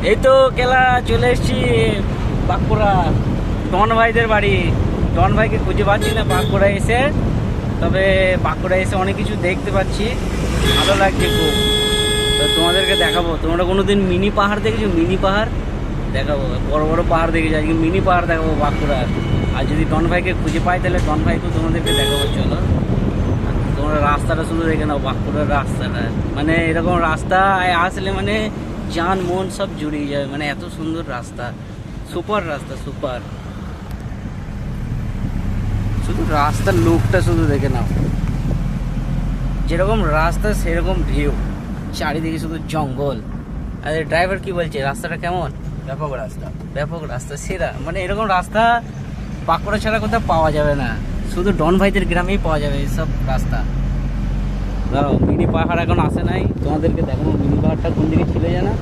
এই তো কেলা চলে এসেছি বাঁকুড়া ডন ভাইদের বাড়ি। ডন ভাইকে খুঁজে পাচ্ছি না বাঁকুড়া এসে, তবে বাঁকুড়া এসে অনেক কিছু দেখতে পাচ্ছি, ভালো লাগছে খুব। তো তোমাদেরকে দেখাবো। তোমরা কোনোদিন মিনি পাহাড় দেখেছো? মিনি পাহাড় দেখাবো, বড় বড় পাহাড় দেখেছি, আজকে মিনি পাহাড় দেখাবো বাঁকুড়ার। আর যদি ডন ভাইকে খুঁজে পাই তাহলে ডন ভাইকেও তোমাদেরকে দেখাবো। চলো, তোমরা রাস্তাটা শুধু দেখে নাও, বাঁকুড়ার রাস্তাটা। মানে এরকম রাস্তায় আসলে মানে জান মন সব জুড়িয়ে যাবে, মানে এত সুন্দর রাস্তা, সুপার রাস্তা, সুপার। শুধু রাস্তার লুকটা শুধু দেখে নাও, যেরকম রাস্তা সেরকম ভিউ, চারিদিকে শুধু জঙ্গল। আর ড্রাইভার কি বলছে রাস্তাটা কেমন? ব্যাপক রাস্তা, ব্যাপক রাস্তা, সেরা। মানে এরকম রাস্তা বাঁকুড়া ছাড়া কোথাও পাওয়া যাবে না, শুধু ডন ভাইদের গ্রামেই পাওয়া যাবে এইসব রাস্তা। দাঁড়াও, মিনি পাহাড় এখন আসে নাই, তোমাদেরকে দেখাবো মিনি পাহাড়টা কোন দিকে ছিল জানা?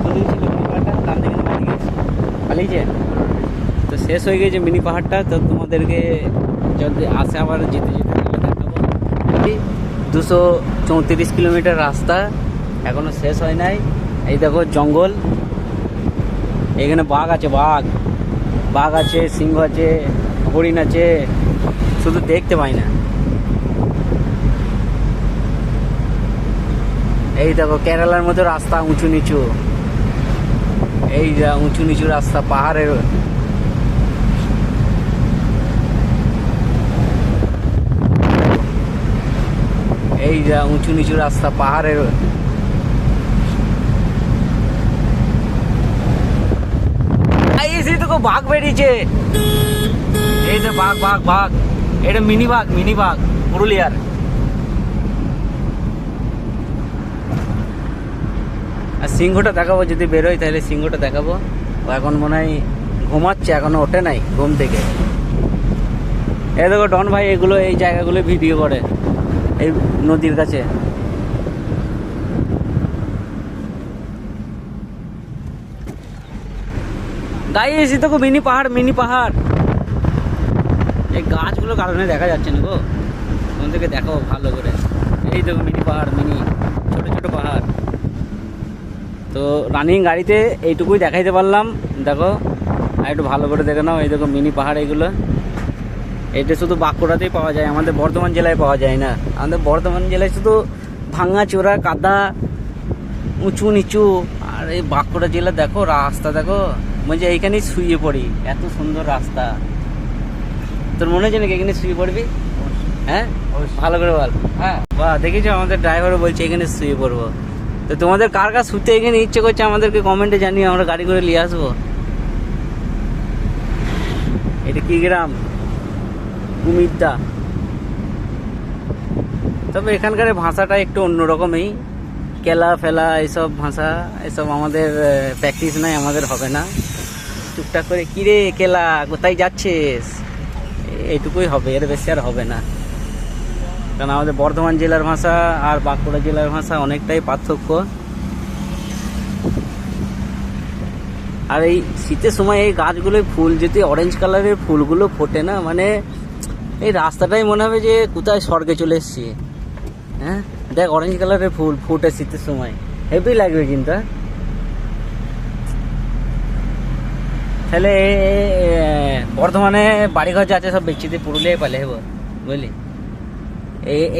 কোন দিকে ছিল মিনি পাহাড়টা? তার দিকে না দিকে পালিয়েছে, তো শেষ হয়ে গেছে মিনি পাহাড়টা। তো তোমাদেরকে যদি আসে আবার যেতে যেতে দেখাবো। 234 কিলোমিটার রাস্তা এখনো শেষ হয় নাই। এই দেখো জঙ্গল, এখানে বাঘ আছে, বাঘ আছে, সিংহ আছে, হরিণ আছে, শুধু দেখতে পাই না। এই দেখো কেরালার মতো রাস্তা, উঁচু নিচু, এই যা উঁচু নিচু রাস্তা পাহাড়ের। এই যা উঁচু নিচু রাস্তা পাহাড়ের। তো বাঘ বেরিয়েছে, এই যে বাঘ বাঘ বাঘ, এটা মিনি বাঘ, মিনি বাঘ পুরুলিয়ার। আর সিংহটা দেখাবো যদি বেরোয়, তাহলে সিংহটা দেখাবো। ও এখন মনে হয় ঘুমাচ্ছে, এখনো ওঠে নাই ঘুম থেকে। এই দেখো ডন ভাই এগুলো, এই জায়গাগুলো ভিডিও করে এই নদীর কাছে। গায়ে এসে তো মিনি পাহাড়, মিনি পাহাড়। এই গাছগুলো কারণে দেখা যাচ্ছে না গো, তোমাদেরকে দেখাবো ভালো করে। এই দেখো মিনি পাহাড়, মিনি ছোট ছোট পাহাড়। তো রানিং গাড়িতে এইটুকুই দেখাইতে পারলাম। দেখো আর একটু ভালো করে দেখে নাও। এই দেখো মিনি পাহাড়, এগুলো এটা শুধু বাঁকুড়াতেই পাওয়া যায়, আমাদের বর্ধমান জেলায় পাওয়া যায় না। আমাদের বর্ধমান জেলায় শুধু ভাঙা চোরা কাদা, উঁচু নিচু। আর এই বাঁকুড়া জেলা দেখো রাস্তা, দেখো বলছে এইখানেই শুয়ে পড়ি, এত সুন্দর রাস্তা। তোর মনে হচ্ছে নাকি এখানে শুয়ে পড়বি? হ্যাঁ, ভালো করে বল। হ্যাঁ, বাহ, দেখেছো আমাদের ড্রাইভারও বলছে এখানে শুয়ে পড়বো। তো তোমাদের কার কার শুতে এখানে ইচ্ছে করছে আমাদেরকে কমেন্টে জানিয়ে, আমরা গাড়ি করে নিয়ে আসবো। এটা কি গ্রাম? কুমিদ্দা। তবে এখানকার ভাষাটা একটু অন্যরকমই, কেলা ফেলা এইসব ভাষা, এসব আমাদের প্র্যাকটিস নাই, আমাদের হবে না। টুকটাক করে কিরে কেলা কোথায় যাচ্ছিস, এইটুকুই হবে, এর বেশি আর হবে না। কারণ আমাদের বর্ধমান জেলার ভাষা আর বাঁকুড়া জেলার ভাষা অনেকটাই পার্থক্য। আর এই শীতের সময় এই গাছগুলোয় ফুল, যদি অরেঞ্জ কালারের ফুলগুলো ফোটে না, মানে এই রাস্তাটাই মনে হবে যে কোথায় স্বর্গে চলে এসেছি। হ্যাঁ, দেখ অরেঞ্জ কালারের ফুল ফুটে শীতের সময়, হেভি লাগবে কিন্তু। তাহলে বর্ধমানে বাড়িঘর যা আছে সব বেচতে পুরুলিয়ায় পালে হবো, বুঝলি?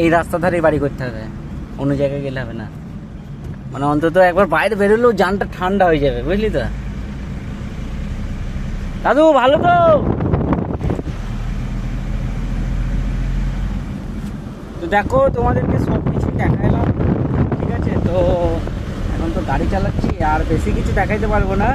এই রাস্তা ধারেই বাড়ি করতে হবে, অন্য জায়গায় গেলে হবে না। মানে অন্তত একবার বাইরে বেরোলেও জানটা ঠান্ডা হয়ে যাবে, বুঝলি তো? দাদু ভালো তো? তো দেখো তোমাদেরকে সব কিছু দেখাইলাম, ঠিক আছে? তো এখন তো গাড়ি চালাচ্ছি, আর বেশি কিছু দেখাইতে পারবো না।